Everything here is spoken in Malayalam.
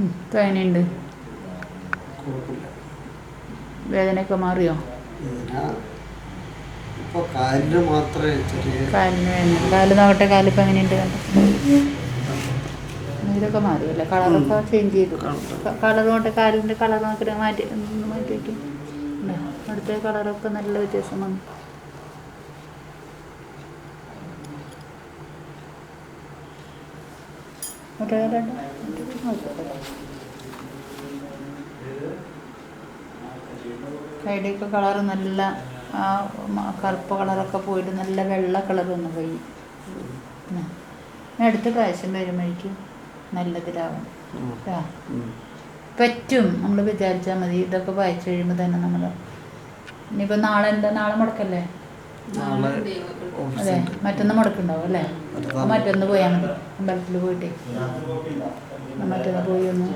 ഇപ്പം എങ്ങനെയുണ്ട്? വേദനയൊക്കെ മാറിയോ? കാലിന് മാത്രമേ കാലിന് വേദന. കാല് നോക്കട്ടെ, കാലിപ്പോൾ എങ്ങനെയുണ്ട്? ഇതൊക്കെ മാറിയല്ലേ? കളറൊക്കെ ചേഞ്ച് ചെയ്തു. കളർ കൊണ്ട് കാലിൻ്റെ കളർ നോക്കിയിട്ട് മാറ്റി വയ്ക്കും. അടുത്ത കളറൊക്കെ നല്ല വ്യത്യാസം വന്നു. കൈയുടെയൊക്കെ കളർ നല്ല ആ കറുപ്പ് കളറൊക്കെ പോയിട്ട് നല്ല വെള്ള കളർ വന്നു പോയി. അടുത്ത പ്രാവശ്യം വരുമ്പോഴേക്കും നല്ലതിലാവും. പറ്റും, നമ്മൾ വിചാരിച്ചാൽ മതി. ഇതൊക്കെ വായിച്ചു കഴിയുമ്പോൾ തന്നെ നമ്മൾ ഇനിയിപ്പോൾ നാളെ നാളെ മുടക്കല്ലേ? അതെ, മറ്റൊന്ന് മുടക്കുണ്ടാവും അല്ലേ? മറ്റൊന്ന് പോയാൽ മതി, അമ്പലത്തിൽ പോയിട്ടേ. മറ്റൊന്ന് പോയി ഒന്ന്